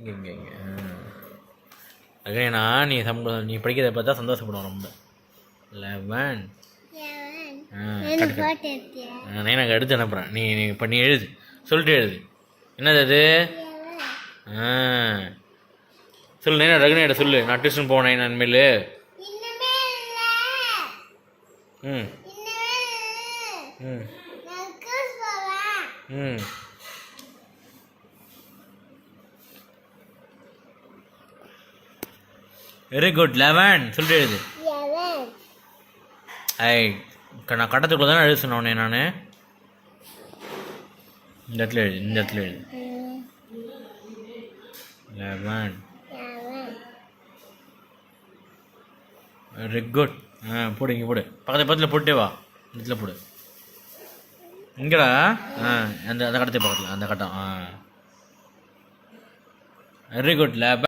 இங்கே இங்கே இங்கே அகேனா நீ படிக்கிறத பார்த்தா சந்தோஷப்படுவோம் ரொம்ப. 11. நான் எனக்கு எடுத்து அனுப்புகிறேன். நீ இப்போ நீ எழுது, சொல்லிட்டு எழுது. என்னது அது? சொல்லு நேனா, ரகுனேட சொல்லு. நான் டியூஷன் போனேன் நான் இனிமேல். ம் ம் ம் வெரி குட். 11 சொல்லிட்டு எழுது. நான் கட்டத்துக்குள்ள தானே எழுத சொன்னேன் நான். இந்த இடத்துல எழுது, இந்த இடத்துல எழுது. 11. Very good. போடு, இங்கே போடு. பக்கத்தில் போட்டே வா. இந்த இடத்துல போடு. இங்கடா. அந்த கட்டத்தை பக்கத்தில் அந்த கட்டம். Very good. 11.